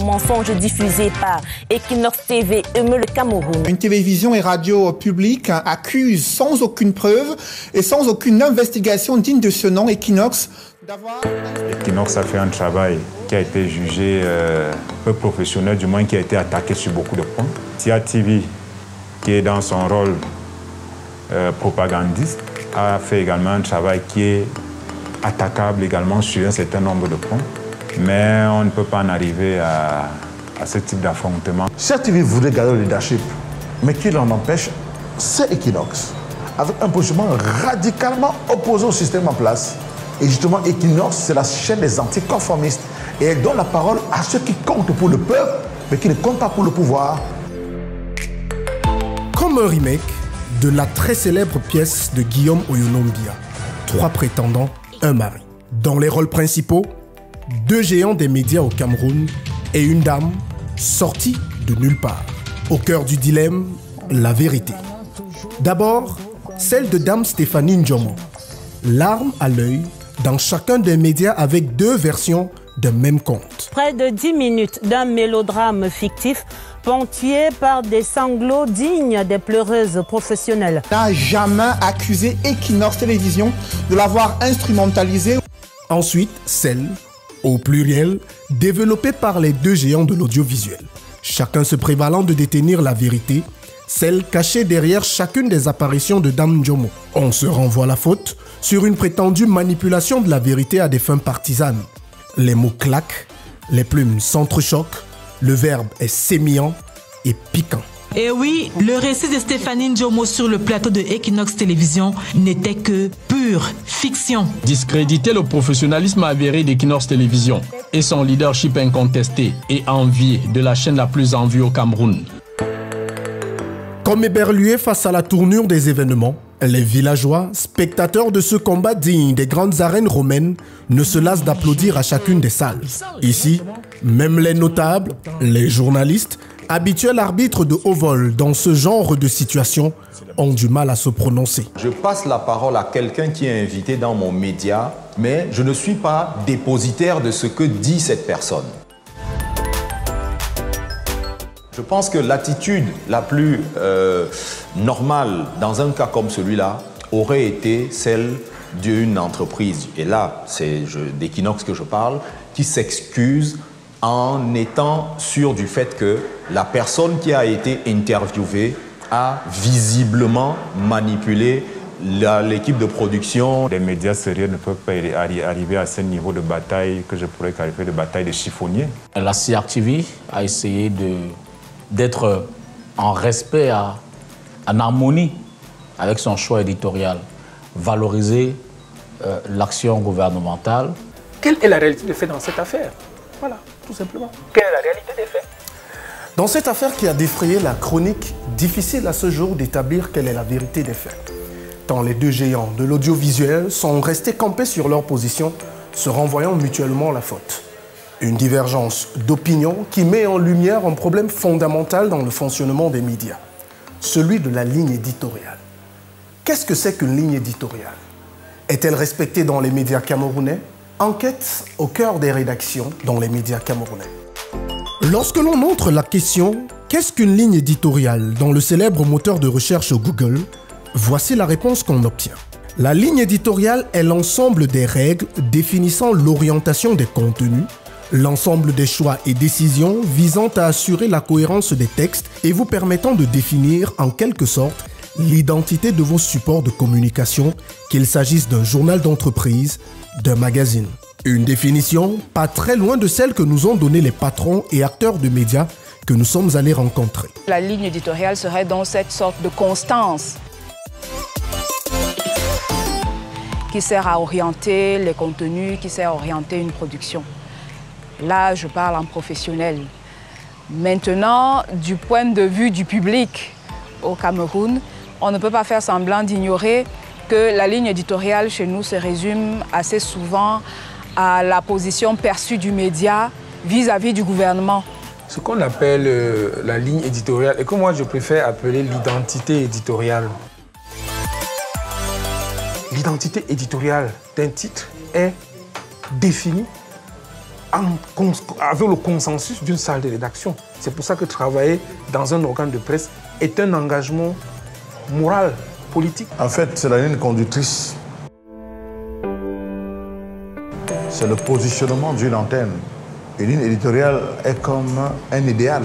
Mensonge diffusé par Equinox TV émeut le Cameroun. Une télévision et radio publique accuse sans aucune preuve et sans aucune investigation digne de ce nom Equinox d'avoir... Equinox a fait un travail qui a été jugé peu professionnel, du moins qui a été attaqué sur beaucoup de points. Tia TV, qui est dans son rôle propagandiste, a fait également un travail qui est attaquable également sur un certain nombre de points. Mais on ne peut pas en arriver à ce type d'affrontement. Tia TV voulait garder le leadership, mais qui l'en empêche, c'est Equinox, avec un positionnement radicalement opposé au système en place. Et justement, Equinox, c'est la chaîne des anticonformistes. Et elle donne la parole à ceux qui comptent pour le peuple, mais qui ne comptent pas pour le pouvoir. Comme un remake de la très célèbre pièce de Guillaume Oyonombia, 3 prétendants, un mari. Dans les rôles principaux, 2 géants des médias au Cameroun et une dame sortie de nulle part. Au cœur du dilemme, la vérité. D'abord, celle de Dame Stéphanie Ndjomo. L'arme à l'œil dans chacun des médias avec 2 versions d'un même conte. Près de 10 minutes d'un mélodrame fictif ponctué par des sanglots dignes des pleureuses professionnelles. N'a jamais accusé Equinox Télévision de l'avoir instrumentalisé. Ensuite, celle, au pluriel, développée par les 2 géants de l'audiovisuel. Chacun se prévalant de détenir la vérité, celle cachée derrière chacune des apparitions de Dame Ndjomo. On se renvoie la faute sur une prétendue manipulation de la vérité à des fins partisanes. Les mots claquent, les plumes s'entrechoquent, le verbe est sémillant et piquant. Et oui, le récit de Stéphanie Ndjomo sur le plateau de Equinox Télévision n'était que pure fiction. Discréditer le professionnalisme avéré d'Equinox Télévision et son leadership incontesté et envié de la chaîne la plus en vue au Cameroun. Comme éberlués face à la tournure des événements, les villageois, spectateurs de ce combat digne des grandes arènes romaines, ne se lassent d'applaudir à chacune des salles. Ici, même les notables, les journalistes, habituels arbitres de haut vol dans ce genre de situation, ont du mal à se prononcer. Je passe la parole à quelqu'un qui est invité dans mon média, mais je ne suis pas dépositaire de ce que dit cette personne. Je pense que l'attitude la plus normale dans un cas comme celui-là aurait été celle d'une entreprise, et là c'est d'Equinox que je parle, qui s'excuse en étant sûr du fait que la personne qui a été interviewée a visiblement manipulé l'équipe de production. Les médias sérieux ne peuvent pas arriver à ce niveau de bataille que je pourrais qualifier de bataille de chiffonnier. La CRTV a essayé d'être en respect, en harmonie avec son choix éditorial, valoriser l'action gouvernementale. Quelle est la réalité des faits dans cette affaire? Voilà, tout simplement. Quelle est la réalité des faits? Dans cette affaire qui a défrayé la chronique, difficile à ce jour d'établir quelle est la vérité des faits. Tant les 2 géants de l'audiovisuel sont restés campés sur leur position, se renvoyant mutuellement la faute. Une divergence d'opinion qui met en lumière un problème fondamental dans le fonctionnement des médias, celui de la ligne éditoriale. Qu'est-ce que c'est qu'une ligne éditoriale? Est-elle respectée dans les médias camerounais? Enquête au cœur des rédactions dans les médias camerounais. Lorsque l'on entre la question « Qu'est-ce qu'une ligne éditoriale ?» dans le célèbre moteur de recherche Google, voici la réponse qu'on obtient. La ligne éditoriale est l'ensemble des règles définissant l'orientation des contenus, l'ensemble des choix et décisions visant à assurer la cohérence des textes et vous permettant de définir en quelque sorte l'identité de vos supports de communication, qu'il s'agisse d'un journal d'entreprise, d'un magazine. Une définition pas très loin de celle que nous ont donnée les patrons et acteurs de médias que nous sommes allés rencontrer. La ligne éditoriale serait donc cette sorte de constance qui sert à orienter les contenus, qui sert à orienter une production. Là, je parle en professionnel. Maintenant, du point de vue du public au Cameroun, on ne peut pas faire semblant d'ignorer que la ligne éditoriale chez nous se résume assez souvent à la position perçue du média vis-à-vis du gouvernement. Ce qu'on appelle la ligne éditoriale, et que moi je préfère appeler l'identité éditoriale. L'identité éditoriale d'un titre est définie avec le consensus d'une salle de rédaction. C'est pour ça que travailler dans un organe de presse est un engagement moral, politique. En fait, c'est la ligne conductrice. C'est le positionnement d'une antenne. Une ligne éditoriale est comme un idéal.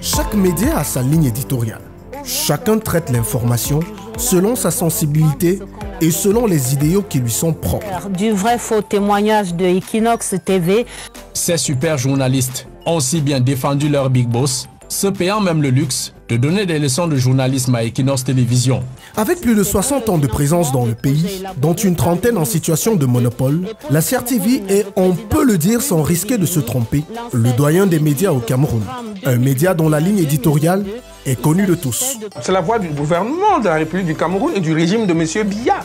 Chaque média a sa ligne éditoriale. Chacun traite l'information selon sa sensibilité et selon les idéaux qui lui sont propres. Du vrai faux témoignage de Equinox TV. Ces super journalistes ont si bien défendu leur big boss, se payant même le luxe de donner des leçons de journalisme à Equinox Télévision. Avec plus de 60 ans de présence dans le pays, dont une trentaine en situation de monopole, la CRTV est, on peut le dire sans risquer de se tromper, le doyen des médias au Cameroun. Un média dont la ligne éditoriale est connue de tous. C'est la voix du gouvernement de la République du Cameroun et du régime de M. Biya.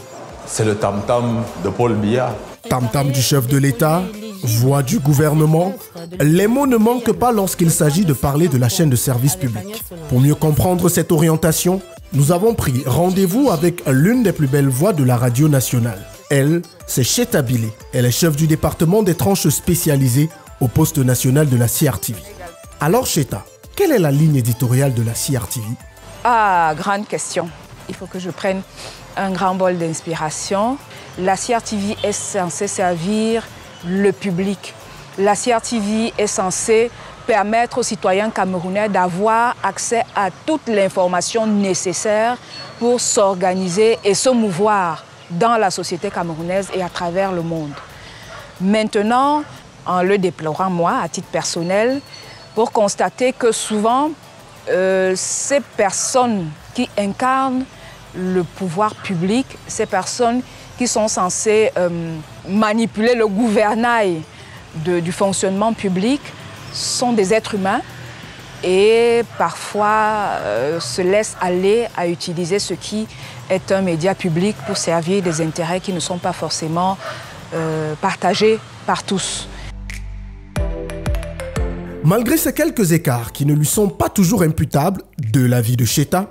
C'est le tam-tam de Paul Biya. Tam-tam du chef de l'État, voix du gouvernement, les mots ne manquent pas lorsqu'il s'agit de parler de la chaîne de service public. Pour mieux comprendre cette orientation, nous avons pris rendez-vous avec l'une des plus belles voix de la radio nationale. Elle, c'est Cheta Bilé. Elle est chef du département des tranches spécialisées au poste national de la CRTV. Alors Cheta, quelle est la ligne éditoriale de la CRTV? Ah, grande question. Il faut que je prenne un grand bol d'inspiration. La CRTV est censée servir le public. La CRTV est censée permettre aux citoyens camerounais d'avoir accès à toute l'information nécessaire pour s'organiser et se mouvoir dans la société camerounaise et à travers le monde. Maintenant, en le déplorant moi, à titre personnel, pour constater que souvent, ces personnes qui incarnent le pouvoir public, ces personnes qui sont censées manipuler le gouvernail du fonctionnement public, sont des êtres humains et parfois se laissent aller à utiliser ce qui est un média public pour servir des intérêts qui ne sont pas forcément partagés par tous. Malgré ces quelques écarts qui ne lui sont pas toujours imputables de l'avis de Cheta,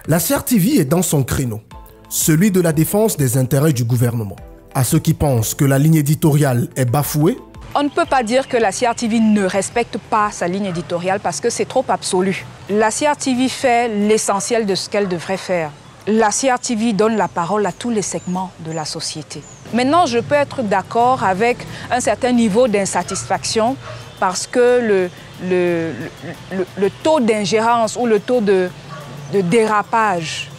la CRTV est dans son créneau, celui de la défense des intérêts du gouvernement. À ceux qui pensent que la ligne éditoriale est bafouée, on ne peut pas dire que la CRTV ne respecte pas sa ligne éditoriale parce que c'est trop absolu. La CRTV fait l'essentiel de ce qu'elle devrait faire. La CRTV donne la parole à tous les segments de la société. Maintenant, je peux être d'accord avec un certain niveau d'insatisfaction parce que le taux d'ingérence ou le taux de dérapage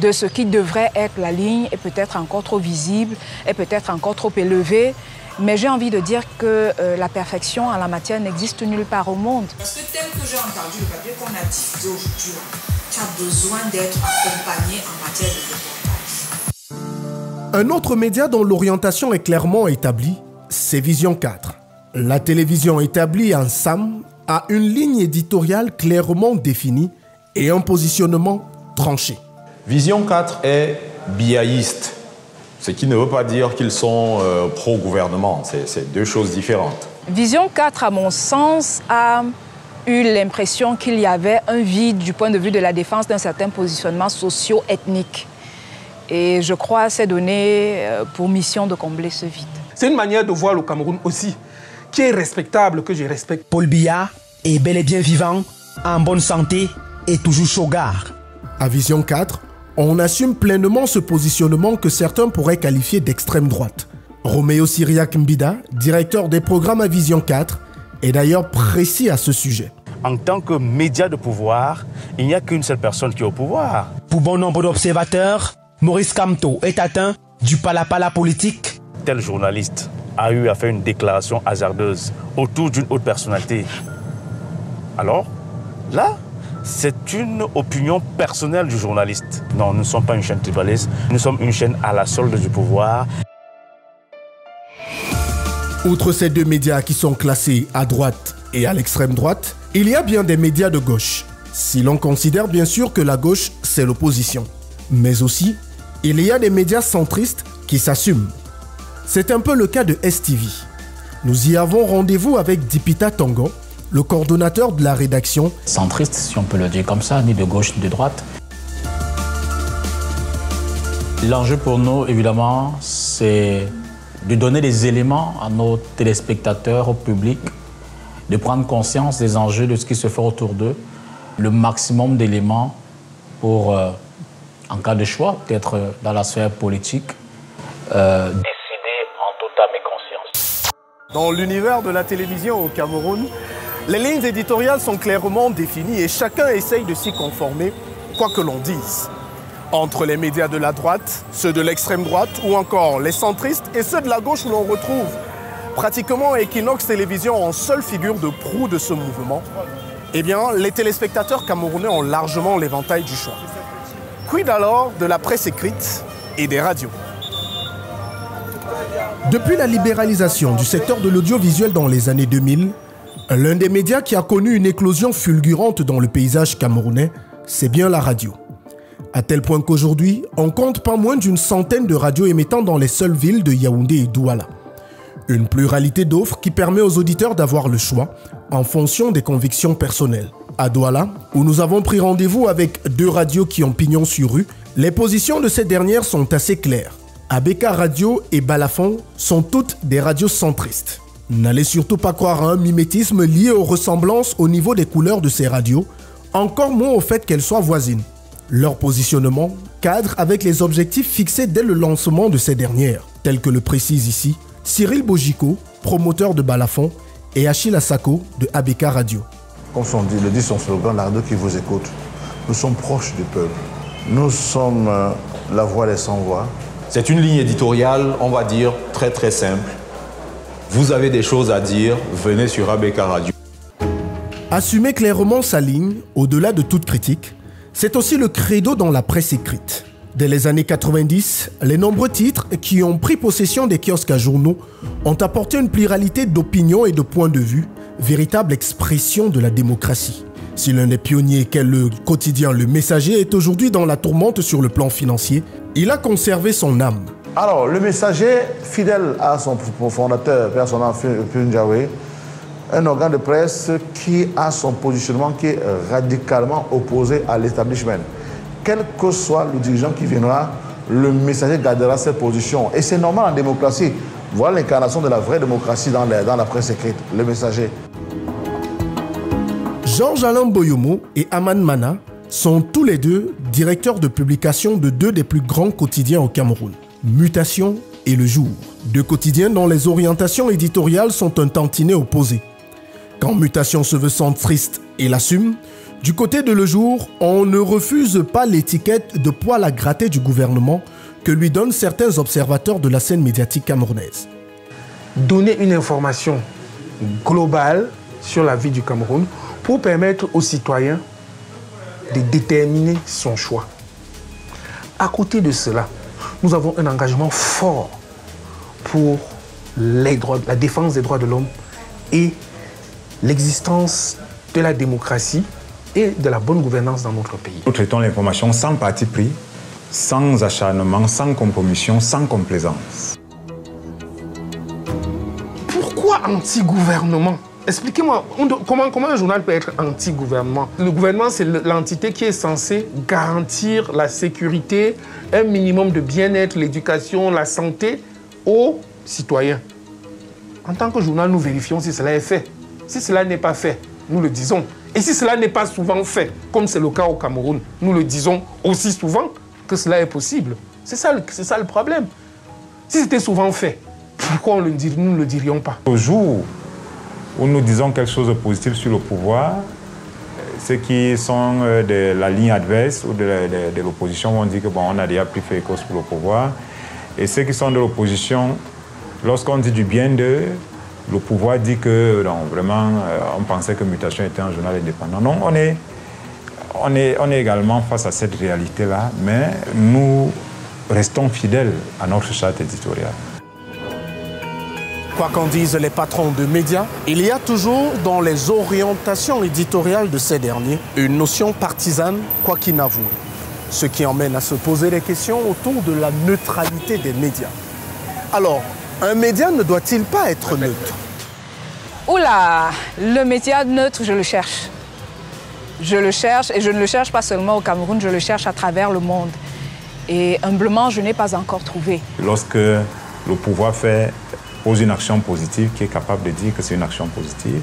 de ce qui devrait être la ligne est peut-être encore trop visible, est peut-être encore trop élevé. Mais j'ai envie de dire que la perfection en la matière n'existe nulle part au monde. Parce que tel que j'ai entendu le papier qu'on a diffusé aujourd'hui, tu as besoin d'être accompagné en matière de reportage. Un autre média dont l'orientation est clairement établie, c'est Vision 4. La télévision établie en SAM a une ligne éditoriale clairement définie et un positionnement tranché. Vision 4 est biaïste. Ce qui ne veut pas dire qu'ils sont pro-gouvernement. C'est deux choses différentes. Vision 4, à mon sens, a eu l'impression qu'il y avait un vide du point de vue de la défense d'un certain positionnement socio-ethnique. Et je crois s'est donné pour mission de combler ce vide. C'est une manière de voir le Cameroun aussi, qui est respectable, que je respecte. Paul Biya est bel et bien vivant, en bonne santé et toujours chaugard. À Vision 4, on assume pleinement ce positionnement que certains pourraient qualifier d'extrême droite. Roméo Syriac Mbida, directeur des programmes à Vision 4, est d'ailleurs précis à ce sujet. En tant que média de pouvoir, il n'y a qu'une seule personne qui est au pouvoir. Pour bon nombre d'observateurs, Maurice Kamto est atteint du palapala politique. Tel journaliste a eu à faire une déclaration hasardeuse autour d'une haute personnalité. Alors, là, c'est une opinion personnelle du journaliste. Non, nous ne sommes pas une chaîne tribaliste, nous sommes une chaîne à la solde du pouvoir. Outre ces deux médias qui sont classés à droite et à l'extrême droite, il y a bien des médias de gauche, si l'on considère bien sûr que la gauche, c'est l'opposition. Mais aussi, il y a des médias centristes qui s'assument. C'est un peu le cas de STV. Nous y avons rendez-vous avec Dipita Tongo, le coordonnateur de la rédaction. Centriste, si on peut le dire comme ça, ni de gauche ni de droite. L'enjeu pour nous, évidemment, c'est de donner des éléments à nos téléspectateurs, au public, de prendre conscience des enjeux de ce qui se fait autour d'eux, le maximum d'éléments pour, en cas de choix, peut-être dans la sphère politique, décider en toute âme et conscience. Dans l'univers de la télévision au Cameroun, les lignes éditoriales sont clairement définies et chacun essaye de s'y conformer, quoi que l'on dise. Entre les médias de la droite, ceux de l'extrême droite ou encore les centristes et ceux de la gauche où l'on retrouve pratiquement Equinox Télévision en seule figure de proue de ce mouvement, eh bien, les téléspectateurs camerounais ont largement l'éventail du choix. Quid alors de la presse écrite et des radios? Depuis la libéralisation du secteur de l'audiovisuel dans les années 2000, l'un des médias qui a connu une éclosion fulgurante dans le paysage camerounais, c'est bien la radio. À tel point qu'aujourd'hui, on compte pas moins d'une centaine de radios émettant dans les seules villes de Yaoundé et Douala. Une pluralité d'offres qui permet aux auditeurs d'avoir le choix en fonction des convictions personnelles. À Douala, où nous avons pris rendez-vous avec 2 radios qui ont pignon sur rue, les positions de ces dernières sont assez claires. ABK Radio et Balafon sont toutes des radios centristes. N'allez surtout pas croire à un mimétisme lié aux ressemblances au niveau des couleurs de ces radios, encore moins au fait qu'elles soient voisines. Leur positionnement cadre avec les objectifs fixés dès le lancement de ces dernières, tels que le précise ici Cyril Bojiko, promoteur de Balafon, et Achille Asako de ABK Radio. Comme le dit son slogan, la radio qui vous écoute, nous sommes proches du peuple. Nous sommes la voix des sans-voix. C'est une ligne éditoriale, on va dire, très très simple. Vous avez des choses à dire, venez sur ABK Radio. Assumer clairement sa ligne, au-delà de toute critique, c'est aussi le credo dans la presse écrite. Dès les années 90, les nombreux titres qui ont pris possession des kiosques à journaux ont apporté une pluralité d'opinions et de points de vue, véritable expression de la démocratie. Si l'un des pionniers qu'est le quotidien Le Messager est aujourd'hui dans la tourmente sur le plan financier, il a conservé son âme. Alors, Le Messager, fidèle à son fondateur, Père Sonam Punjawe, un organe de presse qui a son positionnement qui est radicalement opposé à l'establishment. Quel que soit le dirigeant qui viendra, Le Messager gardera ses positions. Et c'est normal en démocratie. Voilà l'incarnation de la vraie démocratie dans la presse écrite, Le Messager. Georges-Alain Boyomo et Aman Mana sont tous les deux directeurs de publication de 2 des plus grands quotidiens au Cameroun, Mutation et Le Jour. 2 quotidiens dont les orientations éditoriales sont un tantinet opposé. Quand Mutation se veut centriste et l'assume, du côté de Le Jour, on ne refuse pas l'étiquette de poil à gratter du gouvernement que lui donnent certains observateurs de la scène médiatique camerounaise. Donner une information globale sur la vie du Cameroun pour permettre aux citoyens de déterminer son choix. À côté de cela, nous avons un engagement fort pour la défense des droits de l'homme et l'existence de la démocratie et de la bonne gouvernance dans notre pays. Nous traitons l'information sans parti pris, sans acharnement, sans compromission, sans complaisance. Pourquoi anti-gouvernement? Expliquez-moi, comment un journal peut être anti-gouvernement? Le gouvernement, c'est l'entité qui est censée garantir la sécurité, un minimum de bien-être, l'éducation, la santé aux citoyens. En tant que journal, nous vérifions si cela est fait. Si cela n'est pas fait, nous le disons. Et si cela n'est pas souvent fait, comme c'est le cas au Cameroun, nous le disons aussi souvent que cela est possible. C'est ça le problème. Si c'était souvent fait, pourquoi nous ne le dirions pas? Au jour où nous disons quelque chose de positif sur le pouvoir, ceux qui sont de la ligne adverse ou de l'opposition vont dire que bon, on a déjà pris fait cause pour le pouvoir. Et ceux qui sont de l'opposition, lorsqu'on dit du bien d'eux, le pouvoir dit que non, vraiment, on pensait que Mutation était un journal indépendant. Non, on est également face à cette réalité-là, mais nous restons fidèles à notre charte éditoriale. Quoi qu'en disent les patrons de médias, il y a toujours dans les orientations éditoriales de ces derniers une notion partisane, quoi qu'inavouée. Ce qui emmène à se poser des questions autour de la neutralité des médias. Alors, un média ne doit-il pas être neutre? Oula, le média neutre, je le cherche. Je le cherche et je ne le cherche pas seulement au Cameroun, je le cherche à travers le monde. Et humblement, je n'ai pas encore trouvé. Lorsque le pouvoir pose une action positive qui est capable de dire que c'est une action positive.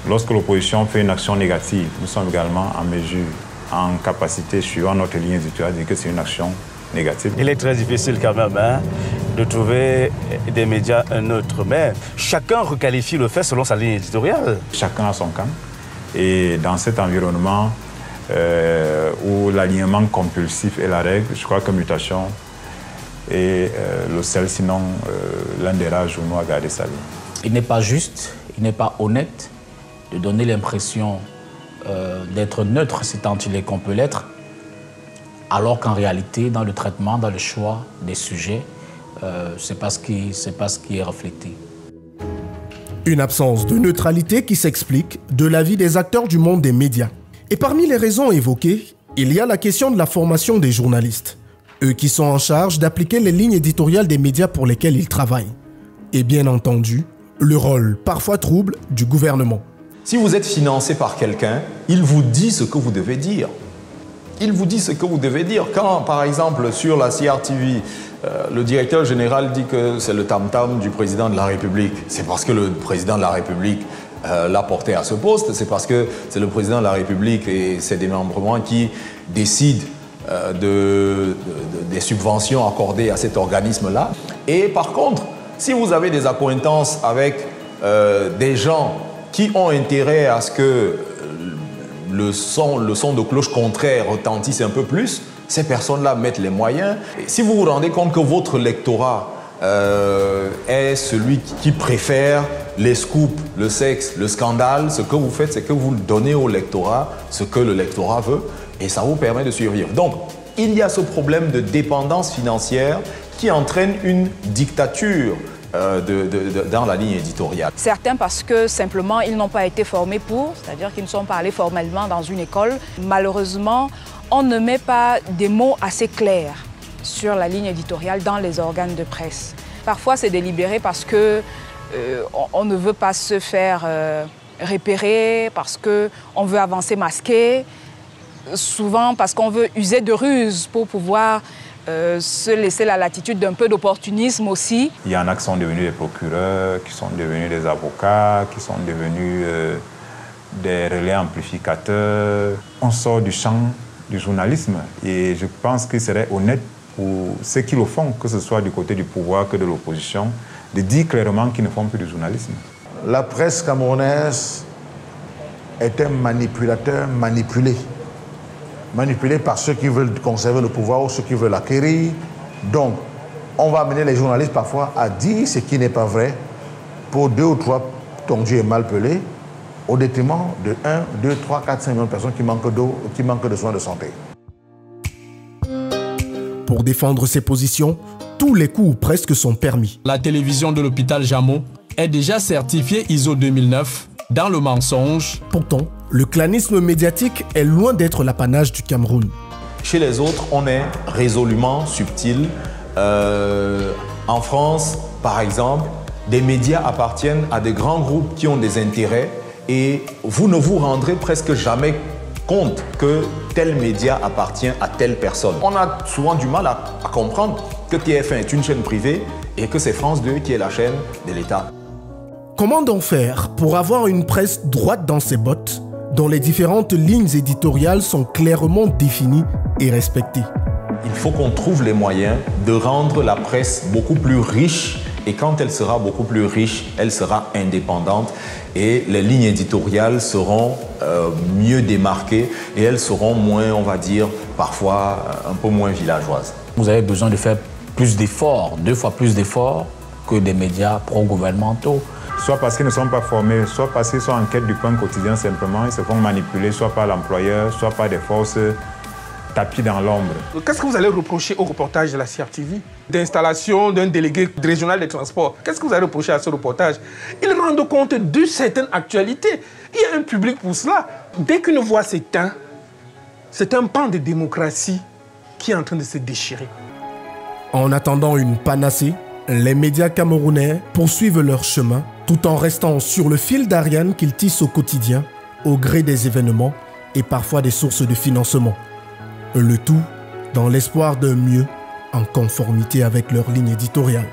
Lorsque l'opposition fait une action négative, nous sommes également en mesure, en capacité, suivant notre ligne éditoriale, de dire que c'est une action négative. Il est très difficile quand même de trouver des médias neutres, mais chacun requalifie le fait selon sa ligne éditoriale. Chacun a son camp. Et dans cet environnement où l'alignement compulsif est la règle, je crois que mutation est le seul, sinon l'un des rares journaux à garder sa ligne. Il n'est pas juste, il n'est pas honnête de donner l'impression d'être neutre, c'est tant il est qu'on peut l'être, alors qu'en réalité, dans le traitement, dans le choix des sujets, c'est pas ce qui est reflété. Une absence de neutralité qui s'explique de l'avis des acteurs du monde des médias. Et parmi les raisons évoquées, il y a la question de la formation des journalistes, eux qui sont en charge d'appliquer les lignes éditoriales des médias pour lesquels ils travaillent. Et bien entendu, le rôle parfois trouble du gouvernement. Si vous êtes financé par quelqu'un, il vous dit ce que vous devez dire. Il vous dit ce que vous devez dire. Quand, par exemple, sur la CRTV, le directeur général dit que c'est le tam-tam du président de la République, c'est parce que le président de la République l'a porté à ce poste, c'est parce que c'est le président de la République et ses démembrements qui décident des subventions accordées à cet organisme-là. Et par contre, si vous avez des accointances avec des gens qui ont intérêt à ce que le son de cloche contraire retentisse un peu plus, ces personnes-là mettent les moyens. Et si vous vous rendez compte que votre lectorat est celui qui préfère les scoops, le sexe, le scandale, ce que vous faites, c'est que vous donnez au lectorat ce que le lectorat veut et ça vous permet de survivre. Donc, il y a ce problème de dépendance financière qui entraîne une dictature dans la ligne éditoriale. Certains parce que simplement ils n'ont pas été formés pour, c'est-à-dire qu'ils ne sont pas allés formellement dans une école. Malheureusement, on ne met pas des mots assez clairs sur la ligne éditoriale dans les organes de presse. Parfois c'est délibéré parce que on ne veut pas se faire repérer, parce qu'on veut avancer masqué, souvent parce qu'on veut user de ruse pour pouvoir se laisser la latitude d'un peu d'opportunisme aussi. Il y en a qui sont devenus des procureurs, qui sont devenus des avocats, qui sont devenus des relais amplificateurs. On sort du champ du journalisme et je pense qu'il serait honnête pour ceux qui le font, que ce soit du côté du pouvoir que de l'opposition, de dire clairement qu'ils ne font plus du journalisme. La presse camerounaise est un manipulateur manipulé. Manipulé par ceux qui veulent conserver le pouvoir ou ceux qui veulent l'acquérir. Donc, on va amener les journalistes parfois à dire ce qui n'est pas vrai pour 2 ou 3 tondus et mal pelés, au détriment de 1, 2, 3, 4, 5 millions de personnes qui manquent d'eau, qui manquent de soins de santé. Pour défendre ses positions, tous les coups presque sont permis. La télévision de l'hôpital Jameau est déjà certifiée ISO 2009 dans le mensonge. Pourtant, le clanisme médiatique est loin d'être l'apanage du Cameroun. Chez les autres, on est résolument subtil. En France, par exemple, des médias appartiennent à des grands groupes qui ont des intérêts et vous ne vous rendrez presque jamais compte que tel média appartient à telle personne. On a souvent du mal à comprendre que TF1 est une chaîne privée et que c'est France 2 qui est la chaîne de l'État. Comment donc faire pour avoir une presse droite dans ses bottes, dont les différentes lignes éditoriales sont clairement définies et respectées? Il faut qu'on trouve les moyens de rendre la presse beaucoup plus riche et quand elle sera beaucoup plus riche, elle sera indépendante et les lignes éditoriales seront mieux démarquées et elles seront moins, on va dire, parfois un peu moins villageoises. Vous avez besoin de faire plus d'efforts, 2 fois plus d'efforts que des médias pro-gouvernementaux. Soit parce qu'ils ne sont pas formés, soit parce qu'ils sont en quête du pain quotidien simplement, ils se font manipuler soit par l'employeur, soit par des forces tapis dans l'ombre. Qu'est-ce que vous allez reprocher au reportage de la CRTV d'installation d'un délégué régional des transports? Qu'est-ce que vous allez reprocher à ce reportage? Ils rendent compte de certaines actualités. Il y a un public pour cela. Dès qu'une voix s'éteint, c'est un pan de démocratie qui est en train de se déchirer. En attendant une panacée, les médias camerounais poursuivent leur chemin tout en restant sur le fil d'Ariane qu'ils tissent au quotidien, au gré des événements et parfois des sources de financement. Le tout dans l'espoir d'un mieux en conformité avec leur ligne éditoriale.